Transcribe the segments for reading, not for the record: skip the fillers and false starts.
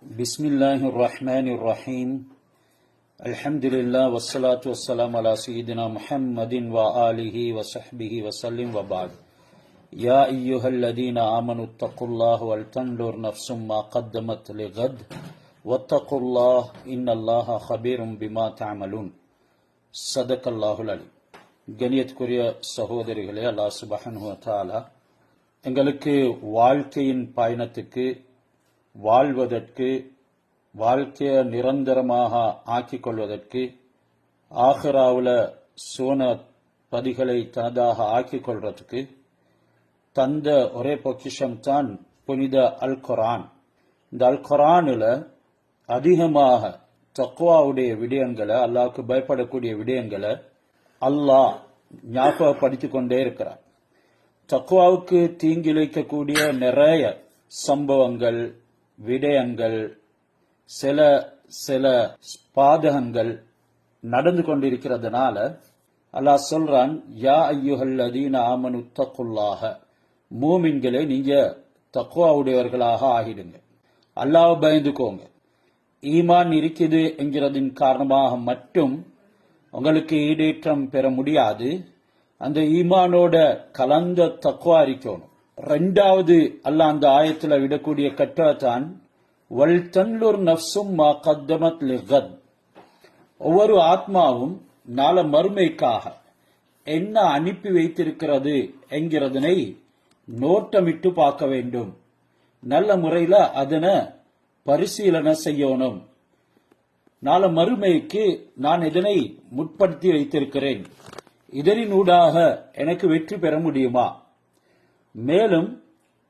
Bismillahirrahmanirrahim. Alhamdulillah wassalatu wassalamu ala sayyidina Muhammadin wa alihi wa sahbihi wa sallim wa ba'd. Ya ayyuhalladhina amanu ittaqullaha wal tanzur nafsum ma qaddamat lighad wattaqullaha innallaha khabirum bima ta'malun. Sadaqallahul alim. கணியத்துக்குரிய சகோதரிகளே, அல்லாஹ் சுப்ஹானஹு வ தஆலா எங்களுக்கு வாழ்க்கையின் பயணத்துக்கு வாழ்வதற்கு, வாழ்க்கையை நிரந்தரமாக ஆக்கிக் கொள்வதற்கு, ஆஹிராவில் சோன பதிகளை தனதாக ஆக்கிக் கொள்வதற்கு தந்த ஒரே பொக்கிஷம் தான் புனித அல் குர்ஆன். இந்த அல் குர்ஆனில் அதிகமாக தக்வாவுடைய விடயங்களை, அல்லாஹ்வுக்கு பயப்படக்கூடிய விடயங்களை அல்லாஹ் ஞாபகப்படுத்திக் கொண்டே இருக்கிறார். தக்வாவுக்கு தீங்கிழைக்கக்கூடிய நிறைய சம்பவங்கள், விடயங்கள், சில சில பாதகங்கள் நடந்து கொண்டிருக்கிறதுனால அல்லாஹ் சொல்றான், யா அய்யுஹல்லதீன ஆமனு தக்குல்லாஹ, மூமின்களே நீங்க தக்வாவுடையவர்களாக ஆகிடுங்க, அல்லாஹ் பயந்துக்கோங்க. ஈமான் இருக்குது என்கிறதின் காரணமாக மட்டும் உங்களுக்கு ஈடேற்றம் பெற முடியாது. அந்த ஈமானோட கலந்த தக்வா இருக்கணும். ரெண்டாவது அல்லாஹ் அந்த ஆயத்துல விடக்கூடிய கட்டளை வல் தன்லுர் நஃப்சும் மா கத்தமத் லிகத், ஒவ்வொரு ஆத்மாவும் நாள மறுமைக்காக என்ன அனுப்பி வைத்திருக்கிறது என்கிறதனை நோட்டமிட்டு பார்க்க வேண்டும். நல்ல முறையில அதனை பரிசீலனை செய்யணும். நாள மறுமைக்கு நான் இதனை முற்படுத்தி வைத்திருக்கிறேன், இதனினூடாக எனக்கு வெற்றி பெற முடியுமா? மேலும்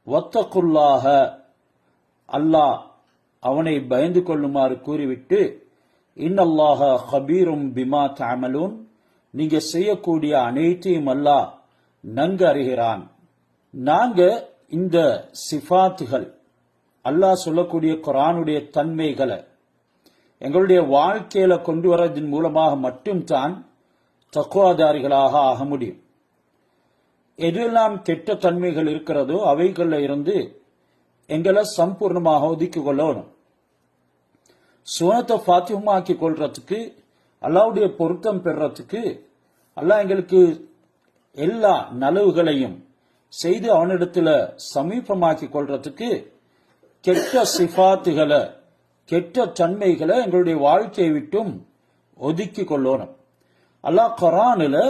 வத்தகுல்லாஹ, அல்லாஹ் அவனை பயந்து கொள்ளுமாறு கூறிவிட்டு, இன்னல்லாஹ ஹபீரும் பிமா தஅமலூன், நீங்க செய்யக்கூடிய அனைத்தையும் அல்லாஹ் நன்கு அறிகிறான். நாங்க இந்த சிஃபாத்துகள், அல்லாஹ் சொல்லக்கூடிய குர்ஆனுடைய தன்மைகளை எங்களுடைய வாழ்க்கையில கொண்டு வரதன் மூலமாக மட்டும்தான் தக்வாதாரிகளாக ஆக முடியும். எதெல்லாம் கெட்ட தன்மைகள் இருக்கிறதோ அவைகள்ல இருந்து எங்களை சம்பூர்ணமாக ஒதுக்கிக் கொள்ளணும். சுவனத்தை ஃபாத்திஹமாக்கி கொள்றதுக்கு, அல்லாஹ்வுடைய பொருத்தம் பெறறதுக்கு, அல்லாஹ் எங்களுக்கு எல்லா நலவுகளையும் செய்து அவனிடத்துல சமீபமாக்கி கொள்றதுக்கு கெட்ட சிஃபாத்துகளை, கெட்ட தன்மைகளை எங்களுடைய வாழ்க்கையை விட்டும் ஒதுக்கி கொள்ளணும். அல்லாஹ் குர்ஆனில்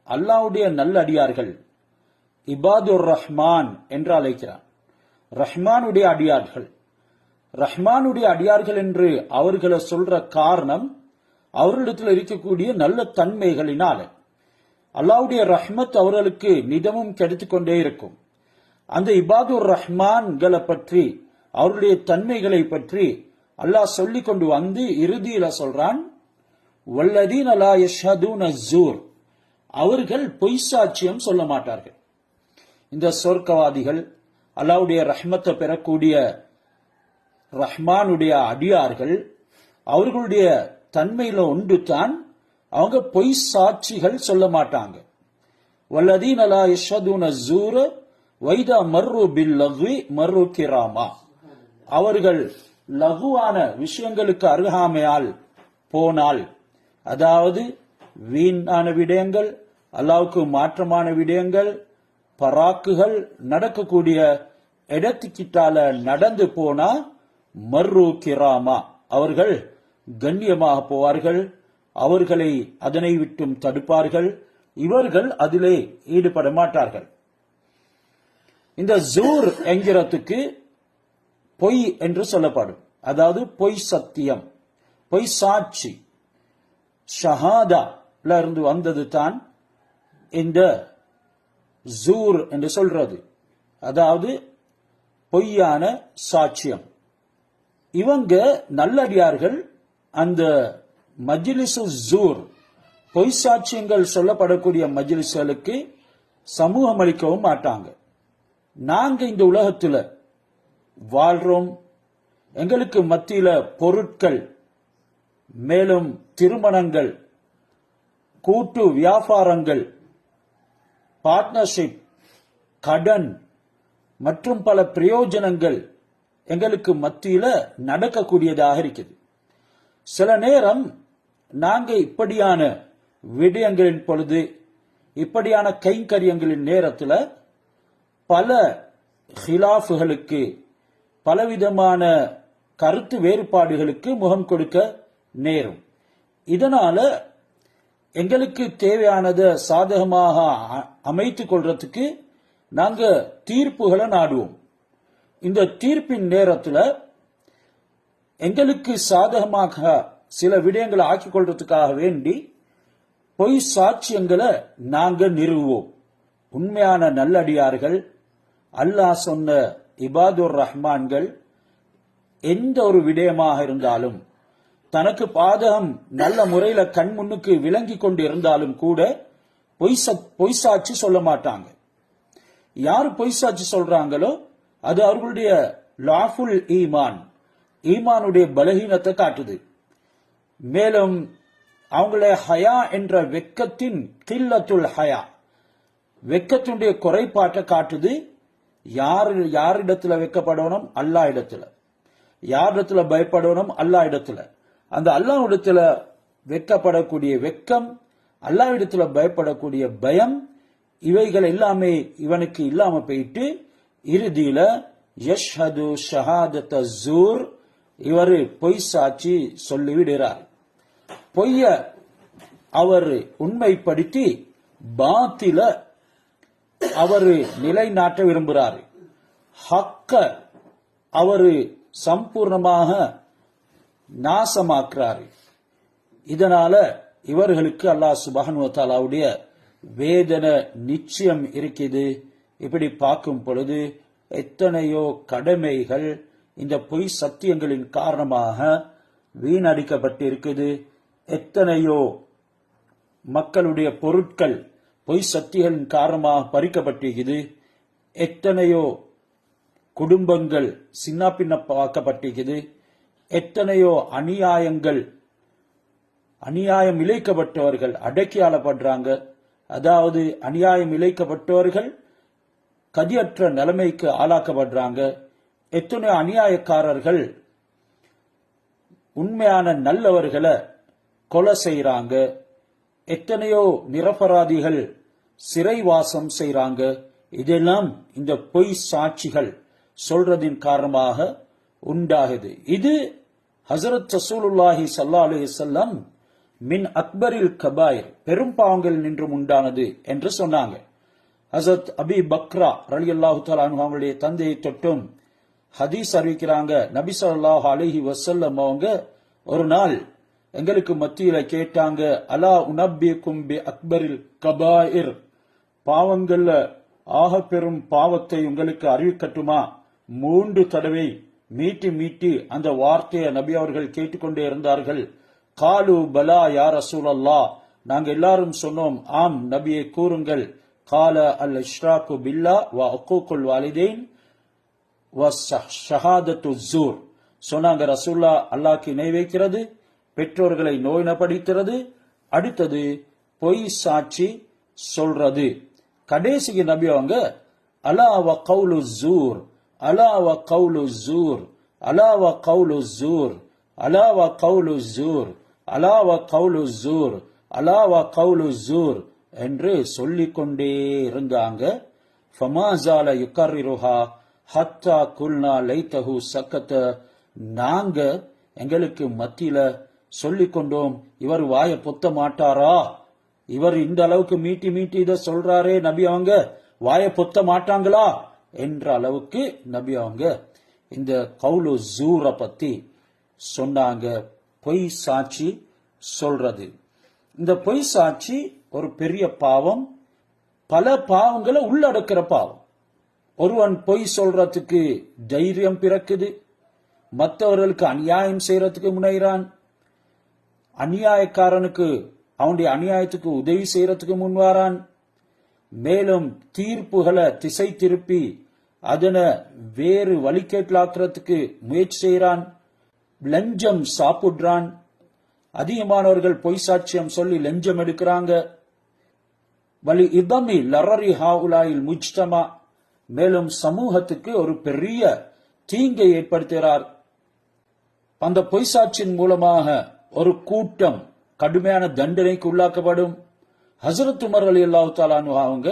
அல்லாஹ்வுடைய நல்லடியார்கள் இபாதுர் ரஹ்மான் என்று அழைக்கிறான். ரஹ்மானுடைய அடியார்கள், ரஹ்மானுடைய அடியார்கள் என்று அவர்களை சொல்ற காரணம் அவர்களிடத்தில் இருக்கக்கூடிய நல்ல தன்மைகளினால. அல்லாஹ்வுடைய ரஹ்மத் அவர்களுக்கு நிதமும் கிடைத்துக் கொண்டே இருக்கும். அந்த இபாதுர் ரஹ்மான்களை பற்றி, அவருடைய தன்மைகளை பற்றி அல்லாஹ் சொல்லிக் கொண்டு வந்து இறுதியில சொல்றான், வல்லதீன லா யஷ்ஹதூன ஸூர், அவர்கள் பொய் சாட்சியம் சொல்ல மாட்டார்கள். இந்த சொர்க்கவாதிகள், அல்லாஹ்வுடைய ரஹ்மத்தை பெறக்கூடிய ரஹ்மானுடைய அடியார்கள், அவர்களுடைய தன்மையில ஒன்று தான் அவங்க பொய் சாட்சிகள் சொல்ல மாட்டாங்க. வல்லதீன லா யஷ்ஹதூன ஸூர் வைதா மர்ரு பில் லக்வி மர்ரு கிராமா, அவர்கள் லகுவான விஷயங்களுக்கு அருகாமையால் போனால், அதாவது வீணான விடயங்கள், அல்லாஹ்வுக்கு மாற்றமான விடயங்கள், பராக்குகள் நடக்கக்கூடிய இடத்துக்கிட்டால நடந்து போனா மர்ரு கிராமா, அவர்கள் கண்ணியமாக போவார்கள், அவர்களை அதனை விட்டும் தடுப்பார்கள், இவர்கள் அதிலே ஈடுபட மாட்டார்கள். இந்த ஜூர் என்கிறதுக்கு பொய் என்று சொல்லப்படும். அதாவது பொய் சத்தியம், பொய் சாட்சி, ஷஹாதால இருந்து வந்தது தான் இந்த ஜூர் என்று சொல்றது. அதாவது பொய்யான சாட்சியம். இவங்க நல்லடியார்கள் அந்த மஜ்லிஸு ஜூர், பொய் சாட்சியங்கள் சொல்லப்படக்கூடிய மஜ்லிஸ்களுக்கு சமூகம் அளிக்கவும் மாட்டாங்க. நாங்க இந்த உலகத்துல வாழ்றோம், எங்களுக்கு மத்தியில பொருட்கள், மேலும் திருமணங்கள், கூட்டு வியாபாரங்கள், பார்ட்னர்ஷிப், கடன் மற்றும் பல பிரயோஜனங்கள் எங்களுக்கு மத்தியில நடக்கக்கூடியதாக இருக்குது. சில நேரம் நாங்க இப்படியான விடயங்களின் பொழுது, இப்படியான கைங்கரியங்களின் நேரத்தில் பல ஹிலாஃபுகளுக்கு, பலவிதமான கருத்து வேறுபாடுகளுக்கு முகம் கொடுக்க நேரும். இதனால எங்களுக்கு தேவையானதை சாதகமாக அமைத்துக் கொள்றதுக்கு நாங்க தீர்ப்புகளை நாடுவோம். இந்த தீர்ப்பின் நேரத்தில் எங்களுக்கு சாதகமாக சில விடயங்களை ஆக்கிக் கொள்றதுக்காக வேண்டி பொய் சாட்சியங்களை நாங்க நிறுவுவோம். உண்மையான நல்லடியார்கள், அல்லாஹ் சொன்ன இபாதுர் ரஹ்மான்கள் எந்த ஒரு விடயமாக இருந்தாலும், தனக்கு பாதகம் நல்ல முறையில கண் முன்னுக்கு விளங்கி கொண்டு இருந்தாலும் கூட பொய் சாட்சி சொல்ல மாட்டாங்க. யாரு பொய் சாட்சி சொல்றாங்களோ அது அவர்களுடைய லாஃபுல் ஈமான், ஈமானுடைய பலகீனத்தை காட்டுது. மேலும் அவங்களுடைய ஹயா என்ற வெக்கத்தின் கில்லத்துல் ஹயா, வெக்கத்தினுடைய குறைபாட்டை காட்டுது. யாரிடத்துல வெக்கப்படணும்? அல்லாஹ் இடத்துல. யாரிடத்துல பயப்படணும்? அல்லாஹ் இடத்துல. அந்த அல்லாஹ் இடத்துல வெக்கப்படக்கூடிய வெக்கம், அல்லாஹ் இடத்துல பயப்படக்கூடிய பயம், இவைகள் எல்லாமே இவனுக்கு இல்லாம போயிட்டு இறுதியில யஷ்ஹது ஷஹாதத ஸூர், இவர் பொய் சாட்சி சொல்லிவிடுகிறார். பொய்ய அவர் உண்மைப்படுத்தி பாத்தில அவர் நிலைநாட்ட விரும்புகிறார். ஹக்க அவர் சம்பூர்ணமாக நாசமாக்குறாரு. இதனால இவர்களுக்கு அல்லாஹ் சுப்ஹானஹு வ தஆலாவுடைய வேதனை நிச்சயம் இருக்குது. இப்படி பார்க்கும் பொழுது எத்தனையோ கடமைகள் இந்த பொய் சத்தியங்களின் காரணமாக வீணடிக்கப்பட்டு இருக்குது. எத்தனையோ மக்களுடைய பொருட்கள் பொய் சத்தியங்களின் காரணமாக பறிக்கப்பட்டிருக்குது. எத்தனையோ குடும்பங்கள் சின்ன பின்னப்பாக்கப்பட்டிருக்குது. எத்தனையோ அநியாயம் இழைக்கப்பட்டவர்கள் அடக்கி ஆளப்படுறாங்க. அதாவது அநியாயம் இழைக்கப்பட்டவர்கள் கதியற்ற நிலைமைக்கு ஆளாக்கப்படுறாங்க. எத்தனையோ அநியாயக்காரர்கள் உண்மையான நல்லவர்களை கொலை செய்யறாங்க. எத்தனையோ நிரபராதிகள் சிறைவாசம் செய்யறாங்க. இதெல்லாம் இந்த பொய் சாட்சிகள் சொல்றதின் காரணமாக உண்டாகுது. இது ஹஸரத் ரசூலுல்லாஹி ஸல்லல்லாஹு அலைஹி வஸல்லம் மின் அக்பரில் கபாயிர், பெரும் பாவங்கள் நின்றும் உண்டானது என்று சொன்னாங்க. ஹஸரத் அபி பக்ரா ரலியல்லாஹு தஆலா அன்ஹு அவங்களுடைய தந்தையை தொட்டும் ஹதீஸ் அறிவிக்கிறாங்க. நபி ஸல்லல்லாஹு அலைஹி வஸல்லம் அவங்க ஒரு நாள் எங்களுக்கு மத்தியில கேட்டாங்க, அலா உனப்பிக்கும் பி அக்பரில் கபாயிர், பாவங்கள்ல ஆக பெரும் பாவத்தை உங்களுக்கு அறிவிக்கட்டுமா? 3 தடவை மீட்டி அந்த வார்த்தையை நபி அவர்கள் கேட்டுக்கொண்டே இருந்தார்கள். காலு பலா யா ரசூலல்லாஹ், நாங்க எல்லாரும் சொன்னோம், ஆம் நபியை கூறுங்கள். கால அல் இஷ்ராக்கு பில்லா வ உக்கூக்குல் வாலிதைன் வ ஷஹாதத்து ஸூர், சொன்னாங்க ரசூல்லா, அல்லாஹ்க்கு இணை வைக்கிறது, பெற்றோர்களை நோயினப்படுத்துறது, அடுத்தது பொய் சாட்சி சொல்றது. கடைசிக்கு நபி அவங்க அலா வ கௌலு ஸூர், அலா வ கௌலு ஸூர், அலா வ கௌலு ஸூர், அலா வ கௌலு ஸூர், அலா வ கௌலு ஸூர், அலா வ கௌலு ஸூர் என்று சொல்லிக்கொண்டே இருந்தாங்க. ஃபமாஸால யுகர்ரிருஹா ஹத்தா குல்னா லைத்தஹு சக்கத, நாங்க எங்களுக்கு மத்தியில சொல்லிக்கொண்டோம், இவர் வாய பொத்த மாட்டாரா? இவர் இந்த அளவுக்கு மீட்டி இத சொல்றாரே, நபி அவங்க வாய பொத்த மாட்டாங்களா என்ற அளவுக்கு நபி அவங்க இந்த கௌலு ஸூரை பத்தி சொன்னாங்க. பொய் சாட்சி சொல்றது, இந்த பொய் சாட்சி ஒரு பெரிய பாவம், பல பாவங்களை உள்ளடக்கிற பாவம். ஒருவன் பொய் சொல்றதுக்கு தைரியம் பிறக்குது, மற்றவர்களுக்கு அநியாயம் செய்யறதுக்கு முனைகிறான், அநியாயக்காரனுக்கு அவனுடைய அநியாயத்துக்கு உதவி செய்யறதுக்கு முன்வாரான், மேலும் தீர்ப்புகளை திசை திருப்பி அதனை வேறு வழிகேட்டலாக்குறதுக்கு முயற்சி செய்யறான், லஞ்சம் சாப்பிடுறான். அதிகமானவர்கள் பொய் சாட்சியம் சொல்லி லஞ்சம் எடுக்கிறாங்க. வலி இதமி லரரி ஹாவுலாயில் முஜ்தமா, மேலும் சமூகத்துக்கு ஒரு பெரிய தீங்கை ஏற்படுத்துகிறார். அந்த பொய் சாட்சியின் மூலமாக ஒரு கூட்டம் கடுமையான தண்டனைக்கு உள்ளாக்கப்படும். ஹசரத் உமர் ரலியல்லாஹு தஆலா அன்ஹு அவங்க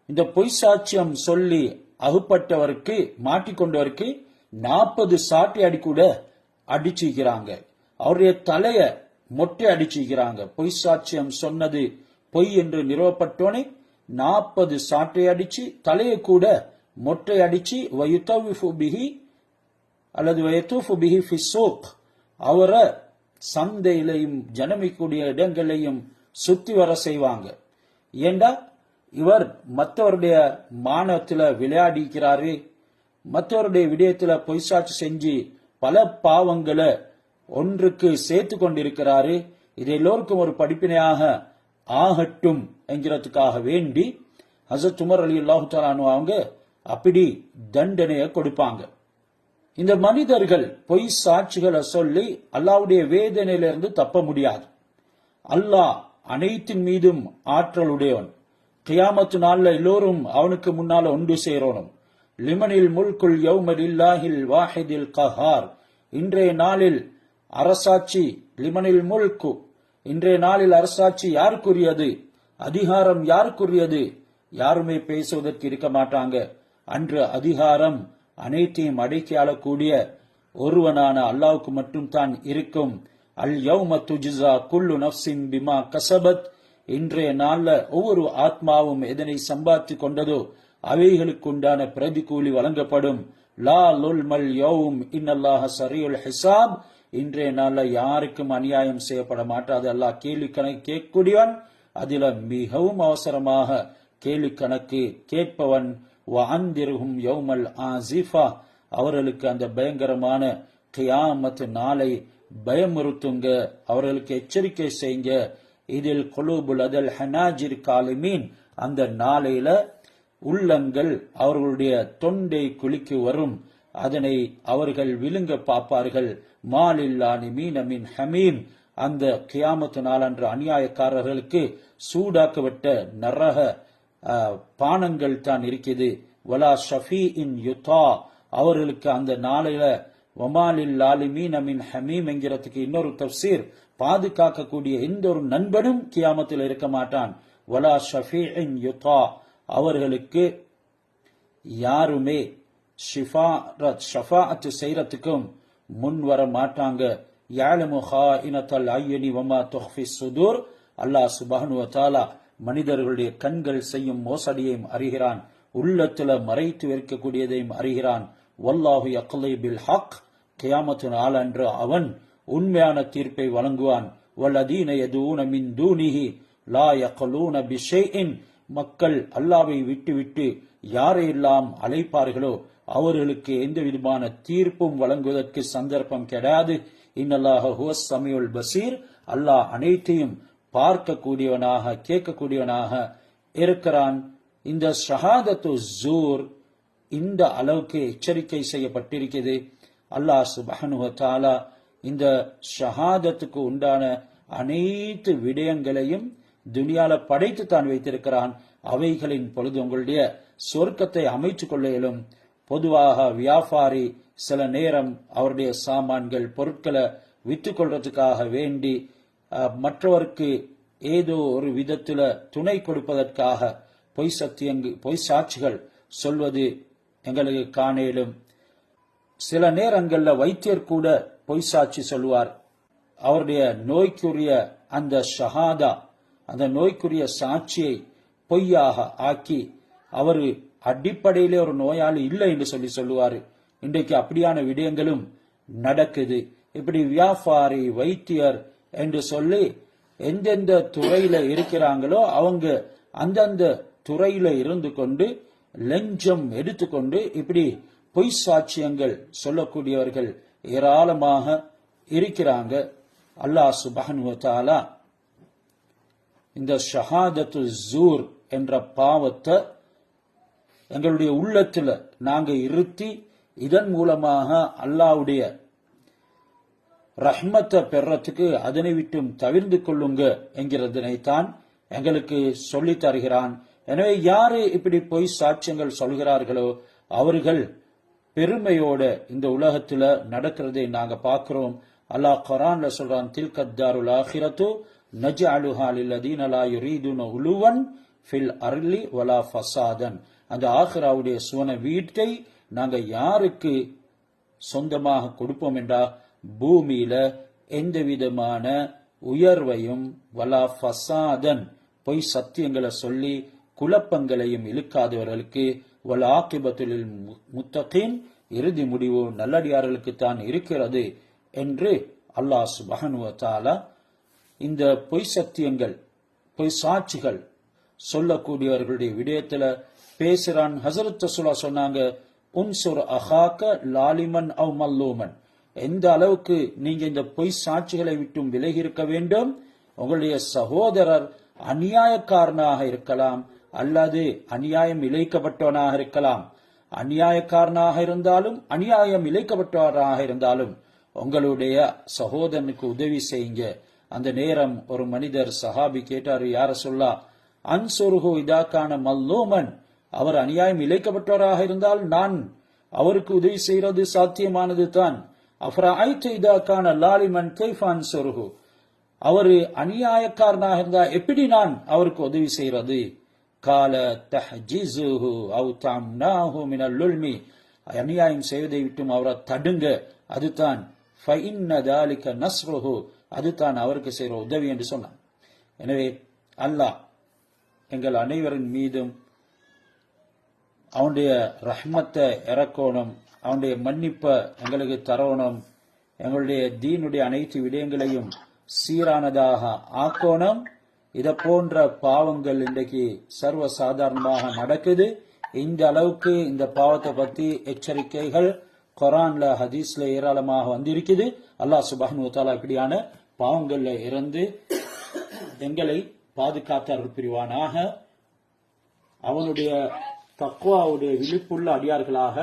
இந்த பொய் சாட்சியம் சொல்லி அகுப்பட்டவருக்கு மாட்டிக்கொண்டவருக்கு 40 சாட்டை அடி கூட அடிச்சுக்கிறாங்க. அவருடைய தலைய மொட்டை அடிச்சுக்கிறாங்க. பொய் சாட்சியம் சொன்னது பொய் என்று நிறுவப்பட்டோனே 40 சாட்டை அடிச்சு தலையை கூட மொட்டை அடிச்சு வயுதவிஃபு பிஹி அல்லது வயதூஃபு பிஹி ஃபி ஸூக், அவரை சந்தையிலையும் ஜனமிக்கூடிய இடங்களையும் சுத்தி வர செய்வாங்க. ஏண்டா இவர் மற்றவருடைய மானத்துல விளையாடிக்கிறாரு, மற்றவருடைய விடயத்துல பொய் சாட்சி செஞ்சு பல பாவங்களை ஒன்றுக்கு சேர்த்து கொண்டிருக்கிறாரு. இது எல்லோருக்கும் ஒரு படிப்பினையாக ஆகட்டும் என்கிறதுக்காக வேண்டி ஹஸரத் உமர் ரலியல்லாஹு தஆலா அன்ஹு அவங்க அப்படி தண்டனையை கொடுப்பாங்க. இந்த மனிதர்கள் பொய் சாட்சிகளை சொல்லி அல்லாஹ்வுடைய வேதனையிலிருந்து தப்ப முடியாது. அல்லாஹ் அனைத்தின் மீதும் ஆற்றலுடையவன். கியாமத்து நாள்ல எல்லோரும் அவனுக்கு முன்னால ஒன்று சேரணும். லிமனில் முல்குல் யௌமலில்லாஹில் வாஹிதில் கஹார். இன்றைய நாளில் அரசாட்சி லிமனில் முல்கு, இன்றைய நாளில் அரசாட்சி யாருக்குரியது, அதிகாரம் யாருக்குரியது, யாருமே பேசுவதற்கு இருக்க மாட்டாங்க. அன்று அதிகாரம் அனைத்தையும் அடக்கி ஆளக்கூடிய ஒருவனான அல்லாஹ்வுக்கு மட்டும் தான் இருக்கும். அல் யௌம துஜ்ஸா குல்லு நஃப்ஸின் பிமா கஸபத். இன்றைய நாள்ல ஒவ்வொரு ஆத்மாவும் எதனை சம்பாதித்து கொண்டதோ அவைகளுக்கு உண்டான பிரதிகூலி வழங்கப்படும். லா லுல்மல் யௌம் இன்னல்லாஹ ஸரீஉல் ஹிசாப். இன்றைய நாள்ல யாருக்கும் அநியாயம் செய்யப்பட மாட்டாது. அல்லாஹ் கேள்வி கணக்கு கேட்கக்கூடியவன், அதில மிகவும் அவசரமாக கேள்வி கணக்கு கேட்பவன். வஅந்திர்ஹும் யௌமல் ஆஸிஃபா. அவர்களுக்கு அந்த பயங்கரமான கியாமத் நாளை பயமுறுத்துங்க, அவர்களுக்கு எச்சரிக்கை செய்யுங்க. இதில் குலூபுல் அதல் ஹனாஜிர் காலிமீன். அந்த நாளையில உள்ளங்கள் அவர்களுடைய தொண்டை குளிக்கு வரும், அதனை அவர்கள் விழுங்க பார்ப்பார்கள். மாலில்லானி மீனமின் ஹமீம். அந்த கியாமத்து நாளன்று அநியாயக்காரர்களுக்கு சூடாக்கப்பட்ட நரக பானங்கள் தான் இருக்குது. வலா ஷஃபீஇன் யுதா. அவர்களுக்கு அந்த நாளையில வமாலில் மீனமின் ஹமீம் என்கிறதுக்கு இன்னொரு தஃப்சீர், பாதுகாக்கக்கூடிய எந்த ஒரு நண்பனும் கியாமத்தில் இருக்க மாட்டான். வலா ஷஃபீஇன் யுதா. அவர்களுக்கு யாருமே ஷஃபாஅத் செய்யறதுக்கும் முன் வர மாட்டாங்க. யஅலமு ஹாயினத்தல் அய்யுனி வமா துஃபி ஸுதூர். அல்லாஹ் சுப்ஹானஹு வ தஆலா மனிதர்களுடைய கண்கள் செய்யும் மோசடியையும் அறிகிறான், உள்ளத்துல மறைத்து வைக்கக்கூடியதையும் அறிகிறான். வல்லாஹு யக்லி பில் ஹக். கியாமத்து நாளன்று அவன் உண்மையான தீர்ப்பை வழங்குவான். வல்லதீன யதூன மின் தூனிஹி லா யக்லூன பிஷைஇன். மக்கள் அல்லாஹ்வை விட்டு யாரையெல்லாம் அழைப்பார்களோ அவர்களுக்கு எந்த விதமான தீர்ப்பும் வழங்குவதற்கு சந்தர்ப்பம் கிடையாது. இன்னல்லாஹ ஹுவஸ் ஸமீஉல் பஸீர். அல்லாஹ் அனைத்தையும் பார்க்கக்கூடியவனாக கேட்கக்கூடியவனாக இருக்கிறான். இந்த ஷஹாதத்து ஸூர் இந்த அளவுக்கு எச்சரிக்கை செய்யப்பட்டிருக்கிறது. அல்லாஹ் சுப்ஹானஹு வ தஆலா இந்த ஷஹாதத்துக்கு உண்டான அனைத்து விடயங்களையும் துனியால படைத்து தான் வைத்திருக்கிறான். அவைகளின் பொழுது உங்களுடைய சொர்க்கத்தை அமைத்துக் கொள்ள இயலும். பொதுவாக வியாபாரி சில நேரம் அவருடைய சாமான்கள் பொருட்களை வித்துக் கொள்றதுக்காக வேண்டி மற்றவருக்கு ஏதோ ஒரு விதத்துல துணை கொடுப்பதற்காக பொய் சாட்சிகள் சொல்வது எங்களுக்கு காண இயலும். சில நேரங்கள்ல வைத்தியர் கூட பொய் சாட்சி சொல்லுவார். அவருடைய நோய்க்குரிய அந்த ஷஹாதா, அந்த நோய்க்குரிய சாட்சியை பொய்யாக ஆக்கி அவரு அடிப்படையிலே ஒரு நோயாளி இல்லை என்று சொல்லுவாரு. இன்றைக்கு அப்படியான விடயங்களும் நடக்குது. இப்படி வியாபாரி வைத்தியர் என்று சொல்லி எந்தெந்த துறையில இருக்கிறாங்களோ அவங்க அந்தந்த துறையில இருந்து கொண்டு லஞ்சம் எடுத்துக்கொண்டு இப்படி பொய் சாட்சியங்கள் சொல்லக்கூடியவர்கள் ஏராளமாக இருக்கிறாங்க. அல்லாஹ் சுப்ஹானஹு வ தஆலா இந்த ஷஹாதத்து ஸூர் என்ற பாவத்தை எங்களுடைய உள்ளத்துல நாங்க இருத்தி இதன் மூலமாக அல்லாஹ்வுடைய ரஹ்மத்தை பெறத்துக்கு அதனை விட்டும் தவிர்ந்து கொள்ளுங்க என்கிறதனைத்தான் எங்களுக்கு சொல்லி தருகிறான். எனவே யாரு இப்படி பொய் சாட்சியங்கள் சொல்கிறார்களோ அவர்கள் பெருமையோட இந்த உலகத்துல நடக்கிறதை நாங்க பார்க்கிறோம். அல்லாஹ் குர்ஆன்ல சொல்றான், தில்கத்தாருல் ஆஹிரத்து நஜ்அலுஹா லில்லதீன லா யுரீதுன உலுவன் ஃபில் அர்லி வலா ஃபசாதன். அந்த ஆஹிராவுடைய சுவன வீட்டை நாங்க யாருக்கு சொந்தமாக கொடுப்போம் என்றா, பூமியில எந்த விதமான உயர்வையும் வலா ஃபசாதன் பொய் சத்தியங்களை சொல்லி குழப்பங்களையும் இழுக்காதவர்களுக்கு, வல் ஆகிபத்துல் முத்தகீன் இறுதி முடிவு நல்லடியார்களுக்கு தான் இருக்கிறது என்று அல்லாஹ் சுப்ஹானஹு வ தஆலா இந்த பொய் சத்தியங்கள் பொய் சாட்சிகள் சொல்லக்கூடியவர்களுடைய விடயத்துல பேசுறான். ஹஸரத் ரசூலுல்லாஹ் சொன்னாங்க, உன்சுர் அஹாக்க லாலிமன் அவ் மல்லூமன். எந்த அளவுக்கு நீங்க இந்த பொய் சாட்சிகளை விட்டும் விலகி இருக்க வேண்டும், உங்களுடைய சகோதரர் அநியாயக்காரனாக இருக்கலாம் அல்லது அநியாயம் இழைக்கப்பட்டவனாக இருக்கலாம். அநியாயக்காரனாக இருந்தாலும் அநியாயம் இழைக்கப்பட்டவராக இருந்தாலும் உங்களுடைய சகோதரனுக்கு உதவி செய்யுங்க. அந்த நேரம் ஒரு மனிதர் சஹாபி கேட்டாரு, யார சொல்லா அன்சுருஹு இதாக்கான மல்லூமன், அவர் அநியாயம் இழைக்கப்பட்டவராக இருந்தால் நான் அவருக்கு உதவி செய்யறது சாத்தியமானது தான். அஃபரஐத இதாக்கான லாலிமன் கைஃப அன்சுருஹு, அவரு அநியாயக்காரனாக இருந்தா எப்படி நான் அவருக்கு உதவி செய்யறது? கால தஹ்ஜிஸுஹு அவ் தம்னாஹு மினல் லுல்மி, அநியாயம் செய்வதை விட்டும் அவரை தடுங்க, அதுதான் ஃபஇன்ன தாலிக நஸ்ருஹு, அதுதான் அவருக்கு செய்கிற உதவி என்று சொன்னான். எனவே அல்லாஹ் எங்கள் அனைவரின் மீதும் அவனுடைய ரஹ்மத்தை இறக்கணும், அவனுடைய மன்னிப்பை எங்களுக்கு தரணும், எங்களுடைய தீனுடைய அனைத்து விடயங்களையும் சீரானதாக ஆக்கணும். இதை போன்ற பாவங்கள் இன்றைக்கு சர்வ சாதாரணமாக நடக்குது. இந்த அளவுக்கு இந்த பாவத்தை பத்தி எச்சரிக்கைகள் குர்ஆன்ல ஹதீஸ்ல ஏராளமாக வந்திருக்குது. அல்லாஹ் சுப்ஹானஹு வ தஆலா இப்படியான பாவங்கள்ல இருந்து எங்களை பாதுகாத்தார்கள் புரிவானாக. அவனுடைய தக்வாவுடைய விழிப்புள்ள அடியார்களாக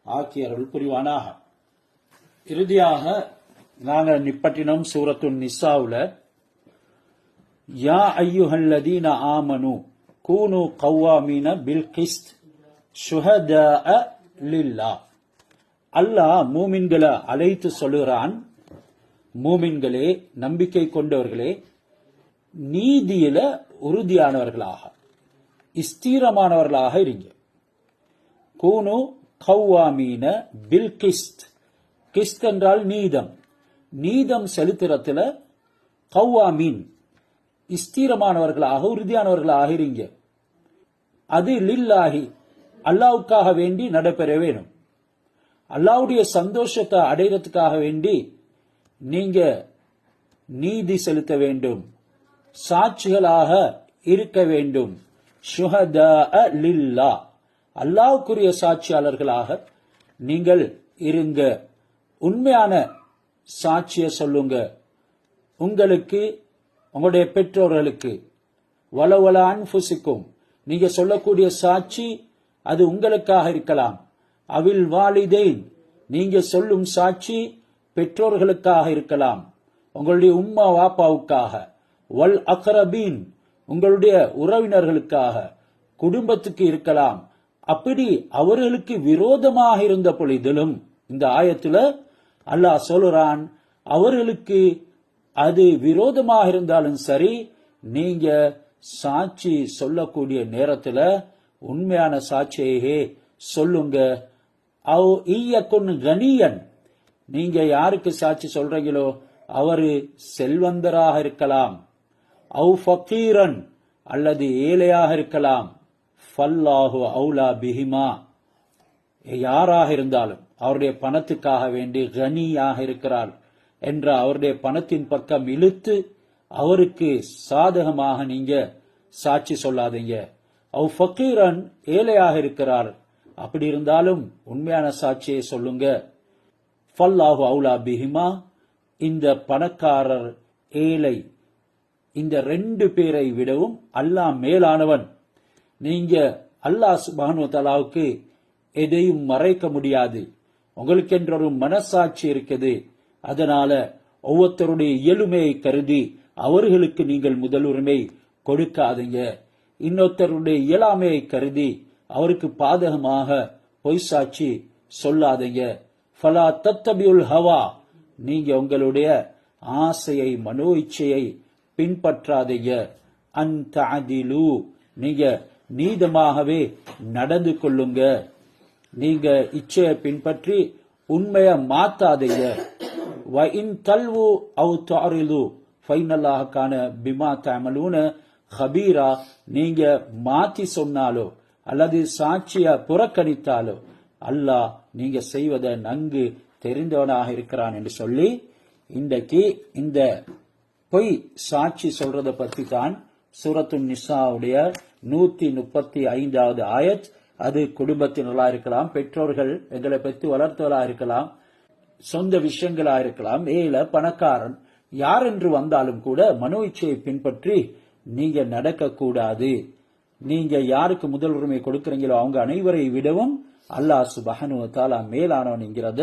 ஆக்கியர்கள் புரிவானாக. இறுதியாக நாங்கள் நிப்பட்டினம் சூரத்துன் நிசாவுல, யா ஐயுஹல்லதீன ஆமனு கூனு கவ்வாமீன பில் கிஸ்த் ஷுஹதாஅ லில்லாஹ். அல்லாஹ் மூமின்களை அழைத்து சொல்லுகிறான், மூமின்களே, நம்பிக்கை கொண்டவர்களே, நீதியில உறுதியானவர்களாக ஸ்திரமானவர்களாக இருங்க. கூனு கவ்வாமீன பில் கிஸ்த். கிஸ்த் என்றால் நீதம். நீதம் செலுத்துறதுல கவ்வாமீன் ஸ்திரமானவர்களாக உறுதியானவர்களாக இருங்க. அது லில்லாஹி, அல்லாவுக்காக வேண்டி நடைபெற வேணும். அல்லாவுடைய சந்தோஷத்தை அடைகிறதுக்காக வேண்டி நீங்க நீதி செலுத்த வேண்டும், சாட்சிகளாக இருக்க வேண்டும். ஷுஹதாஅ லில்லாஹ், அல்லாஹ்வுக்குரிய சாட்சியாளர்களாக நீங்கள் இருங்க. உண்மையான சாட்சிய சொல்லுங்க. உங்களுக்கு, உங்களுடைய பெற்றோர்களுக்கு, வலவல அன்ஃபுசிக்கும், நீங்க சொல்லக்கூடிய சாட்சி அது உங்களுக்காக இருக்கலாம். அவில் வாலிதைன், நீங்க சொல்லும் சாட்சி பெற்றோர்களுக்காக இருக்கலாம், உங்களுடைய உம்மா வாப்பாவுக்காக. வல் அக்ரபீன், உங்களுடைய உறவினர்களுக்காக, குடும்பத்துக்கு இருக்கலாம். அப்படி அவர்களுக்கு விரோதமாக இருந்த பொழுதிலும் இந்த ஆயத்துல அல்லாஹ் சொல்றான், அவர்களுக்கு அது விரோதமாக இருந்தாலும் சரி, நீங்க சாட்சி சொல்லக்கூடிய நேரத்துல உண்மையான சாட்சியே சொல்லுங்க. அவ் ஈயக்குன் கனியன், நீங்க யாருக்கு சாட்சி சொல்றீங்களோ அவரு செல்வந்தராக இருக்கலாம். அவ் ஃபகீரன், அல்லது ஏழையாக இருக்கலாம். ஃபல்லாஹு அவுலா பிஹிமா, யாராக இருந்தாலும் அவருடைய பணத்துக்காக வேண்டி கனியாக இருக்கிறார் என்ற அவருடைய பணத்தின் பக்கம் இழுத்து அவருக்கு சாதகமாக நீங்க சாட்சி சொல்லாதீங்க. அவ் ஃபகீரன், ஏழையாக இருக்கிறார், அப்படி இருந்தாலும் உண்மையான சாட்சியை சொல்லுங்க. ஃபல்லாஹு அவுலா பிஹிமா, இந்த பணக்காரர் ஏழை இந்த ரெண்டு பேரை விடவும் அல்லாஹ் மேலானவன். நீங்க அல்லாஹ் சுப்ஹானஹு வ தஆலாவுக்கு எதையும் மறைக்க முடியாது. உங்களுக்கு என்ற ஒரு மனசாட்சி இருக்குது. அதனால ஒவ்வொருத்தருடைய இயலுமையை கருதி அவர்களுக்கு நீங்கள் முதலுரிமை கொடுக்காதீங்க. இன்னொருத்தருடைய இயலாமையை கருதி அவருக்கு பாதகமாக பொய் சாட்சி சொல்லாதீங்க. ஃபலா தத்தபியுல் ஹவா, நீங்க உங்களுடைய ஆசையை மனோ இச்சையை பின்பற்றாதீங்க. அன் தஅதிலு, நீங்க நீதமாகவே நடந்து கொள்ளுங்க. நீங்க இச்சையை பின்பற்றி உண்மையை மாத்தாதீங்க. வ இன் தல்வு அவ் துஅரிது ஃபைனல்லாஹ கான பிமா தஅமலூன ஹபீரா, நீங்க மாத்தி சொன்னாலோ அல்லது சாட்சிய புறக்கணித்தாலோ அல்லாஹ் நீங்க செய்வதை நன்கு தெரிந்தவனாக இருக்கிறான் என்று சொல்லி, இன்றைக்கு இந்த பொய் சாட்சி சொல்றதை பற்றி தான் சூரத்து நிசாவுடைய 135வது ஆயத். அது குடும்பத்தினர்களா இருக்கலாம், பெற்றோர்கள் எங்களை பற்றி வளர்த்தவர்களா இருக்கலாம், சொந்த விஷயங்களா இருக்கலாம், ஏழை பணக்காரன் யார் என்று வந்தாலும் கூட மனோ இச்சையை பின்பற்றி நீங்க நடக்க கூடாது. நீங்க யாருக்கு முதல் உரிமை கொடுக்கறீங்களோ அவங்க அனைவரை விடவும் அல்லாஹ் சுப்ஹானஹு வ தஆலா மேலானவன் என்கிறத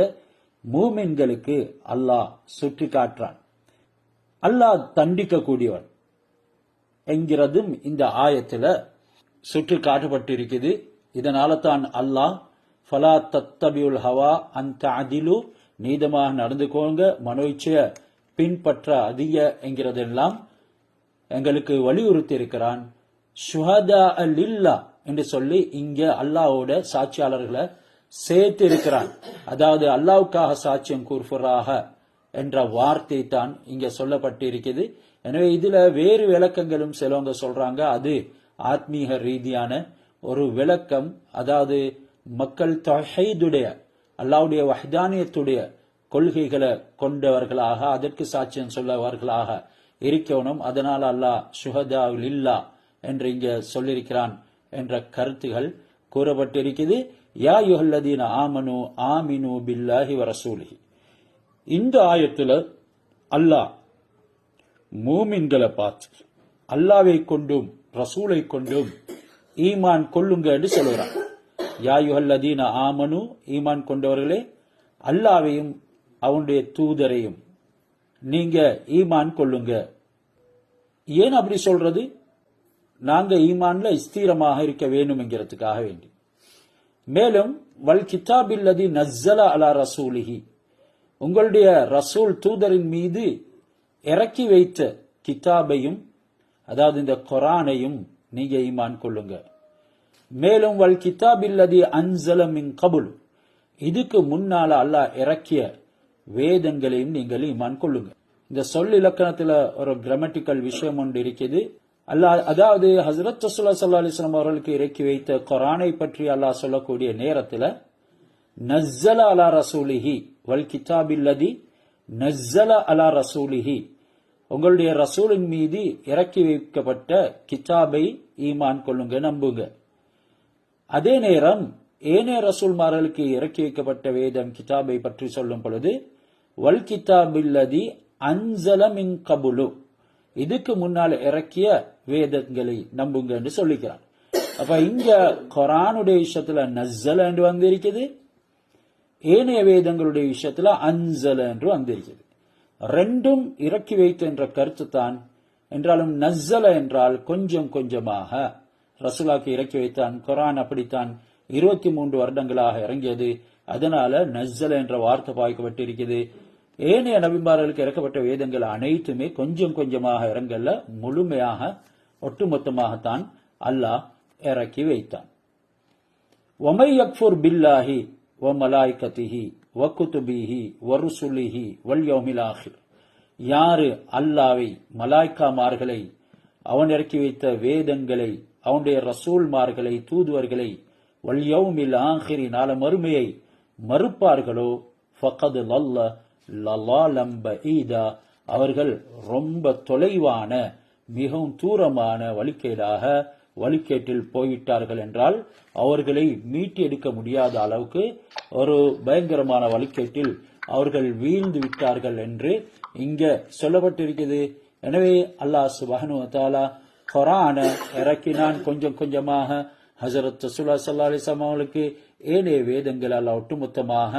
மூமின்களுக்கு அல்லாஹ் சுட்டி காட்டுறான். அல்லாஹ் தண்டிக்க கூடியவன் என்கிறதும் இந்த ஆயத்துல சுட்டி காட்டப்பட்டிருக்குது. இதனால தான் அல்லாஹ் ஃபலா தத்தபியுல் ஹவா அன் தஅதிலு, நீதமாக நடந்துக்கோங்க, மனோ இச்சையை பின்பற்ற அதிக என்கிறதெல்லாம் எங்களுக்கு வலியுறுத்தி இருக்கிறான். ஷுஹதா லில்லா என்று சொல்லி இங்க அல்லாஹ்வோட சாட்சியாளர்களை சேர்த்து இருக்கிறான். அதாவது அல்லாஹ்வுக்காக சாட்சியம் கூறுவராக என்ற வார்த்தை தான் இங்க சொல்லப்பட்டிருக்கிறது. எனவே இதுல வேறு விளக்கங்களும் சிலவங்க சொல்றாங்க, அது ஆத்மீக ரீதியான ஒரு விளக்கம். அதாவது மக்கள் தௌஹீதுடைய அல்லாஹ்வுடைய வஹ்தானியத்துடைய கொள்கைகளை கொண்டவர்களாக அதற்கு சாட்சியம் சொல்லவர்களாக இருக்கணும். அதனால அல்லாஹ் ஷுஹதா லில்லா என்று இங்க சொல்லியிருக்கிறான் என்ற கருத்துகள் கூறப்பட்டிருக்கிறது. யா யுஹல்லதீன ஆமனு ஆமினு பில்லாஹி வ ரசூலிஹி, இந்த ஆயத்துல அல்லாஹ் மூமின்களை பார்த்து அல்லாஹ்வை கொண்டும் ரசூலை கொண்டும் ஈமான் கொள்ளுங்க என்று சொல்கிறான். யா யுஹல்லதீன ஆமனு, ஈமான் கொண்டவர்களே, அல்லாஹ்வையும் அவனுடைய தூதரையும் நீங்க ஈமான் கொள்ளுங்க. ஏன் அப்படி சொல்றது? நாங்க ஈமான்ல ஸ்திரமாக இருக்க வேண்டும் என்கிறதுக்காக வேண்டி. மேலும் வல் கிதாபில்லதி நஸ்ஸல அலா ரசூலிஹி, உங்களுடைய ரசூல் தூதரின் மீது இறக்கி வைத்த கிதாபையும், அதாவது இந்த குர்ஆனையும் நீங்க ஈமான் கொள்ளுங்க. மேலும் வல் கிதாபில்லதி அன்ஸல மின் கபுல், இதுக்கு முன்னால அல்லாஹ் இறக்கிய வேதங்களையும் நீங்கள் ஈமான் கொள்ளுங்க. இந்த சொல் இலக்கணத்துல ஒரு கிராமட்டிக்கல் விஷயம் ஒன்று இருக்குது. அல்லாஹ், அதாவது ஹஜ்ரத் ரசூலுல்லாஹி ஸல்லல்லாஹு அலைஹி வஸல்லம் அவர்களுக்கு இறக்கி வைத்த குர்ஆனை பற்றி அல்லாஹ் சொல்லக்கூடிய நேரத்துல நஸ்ஸல அலா ரசூலிஹி வல் கிதாபில்லதி நஸ்ஸல அலா ரசூலிஹி, உங்களுடைய ரசூலின் மீது இறக்கி வைக்கப்பட்ட கிதாபை ஈமான் கொள்ளுங்க, நம்புங்க. அதே நேரம் ஏனைய ரசூல்மார்களுக்கு இறக்கி வைக்கப்பட்ட வேதம் கிதாபை பற்றி சொல்லும் பொழுது வல் கிதாபில்லதி அன்ஸல மின் கபுலு, இதுக்கு முன்னால் இறக்கிய வேதங்களை நம்புங்க என்று சொல்லிக்கிறான். அப்ப இங்க குர்ஆனுடைய விஷயத்துல நஸ்ஸல என்று வந்திருக்குது, ஏனைய வேதங்களுடைய விஷயத்துல அன்ஸல என்று வந்திருக்குது. ரெண்டும் இறக்கி வைத்த என்ற கருத்து தான். என்றாலும் நஸ்ஸல என்றால் கொஞ்சம் கொஞ்சமாக ரசூலுல்லாஹ்க்கு இறக்கி வைத்தான். குர்ஆன் அப்படித்தான் 23 வருடங்களாக இறங்கியது. அதனால நஸ்ஸல என்ற வார்த்தை பாய்க்கப்பட்டிருக்கிறது. ஏனைய நபிமார்களுக்கு இறக்கப்பட்ட வேதங்கள் அனைத்துமே கொஞ்சம் கொஞ்சமாக இறங்கல்ல, முழுமையாக ஒட்டுமொத்தமாகத்தான் அல்லாஹ் இறக்கி வைத்தான். வமை யக்ஃபுர் பில்லாஹி வ மலாயிகத்திஹி வ குதுபிஹி வ ருசுலிஹி வல் யௌமில் ஆகிர், யாரு அல்லாஹ்வை, மலாய்க்காமார்களை, அவன் இறக்கி வைத்த வேதங்களை, அவனுடைய ரசூல்மார்களை, தூதுவர்களை, வல் யௌமில் ஆகிரி, நாள மறுமையை மறுப்பார்களோ ஃபகத் லல்ல லலாலம் பஈதா, அவர்கள் ரொம்ப தொலைவான மிகவும் தூரமான வழிகேட்டில் போய்விட்டார்கள். என்றால் அவர்களை மீட்டி எடுக்க முடியாத அளவுக்கு ஒரு பயங்கரமான வழிகேட்டில் அவர்கள் வீழ்ந்து விட்டார்கள் என்று இங்க சொல்லப்பட்டிருக்கிறது. எனவே அல்லாஹ் சுப்ஹானஹு வ தஆலா குர்ஆனை இறக்கினான் கொஞ்சம் கொஞ்சமாக. ஹஜ்ரத் ரசூலுல்லாஹி ஸல்லல்லாஹு அலைஹி வஸல்லம் அவர்களுக்கு ஏனைய வேதங்கள் அல்லாஹ் ஒட்டுமொத்தமாக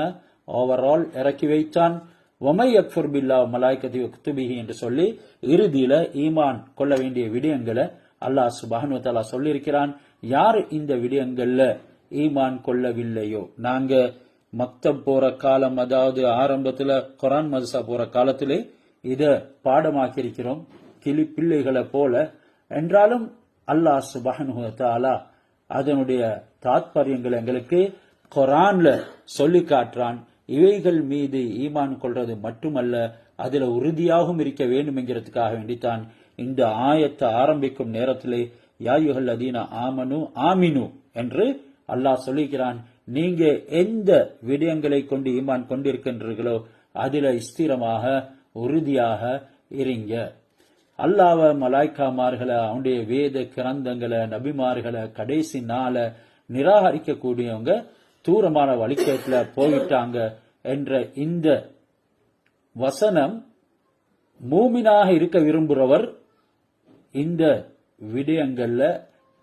ஓவரால் இறக்கி வைத்தான். வமை யக்ஃபுர் பில்லாஹ் மலாயிகத்தி வ குதுபிஹி என்று சொல்லி இறுதியில ஈமான் கொள்ள வேண்டிய விடயங்களை அல்லாஹ் சுப்ஹானஹு வ தஆலா சொல்லியிருக்கிறான். யார் இந்த விடயங்கள்ல ஈமான் கொள்ளவில்லையோ, நாங்க மக்தப் போற காலம், அதாவது ஆரம்பத்துல குரான் மதரசா போற காலத்திலே இத பாடமாக்கி இருக்கிறோம், கிளி பிள்ளைகளை போல. என்றாலும் அல்லாஹ் சுப்ஹானஹு வ தஆலா அதனுடைய தாத்பரியங்கள் எங்களுக்கு குரான்ல சொல்லி காட்டுறான். இவைகள் மீது ஈமான் கொள்றது மட்டுமல்ல, அதுல உறுதியாகவும் இருக்க வேண்டும் என்கிறதுக்காக வேண்டித்தான் இந்த ஆயத்தை ஆரம்பிக்கும் நேரத்திலே யா அய்யுஹல்லதீன ஆமனு ஆமினு என்று அல்லாஹ் சொல்லிக்கிறான். நீங்க எந்த விடயங்களை கொண்டு ஈமான் கொண்டிருக்கின்றீர்களோ அதுல ஸ்திரமாக உறுதியாக இருங்க. அல்லாஹ்வ, மலாய்க்காமார்களை, அவனுடைய வேத கிரந்தங்களை, நபிமார்களை, கடைசி நாள நிராகரிக்க கூடியவங்க தூரமான வழிகேட்டுல போயிட்டாங்க என்ற இந்த வசனம் மூமினாக இருக்க விரும்புகிறவர் இந்த விடயங்கள்ல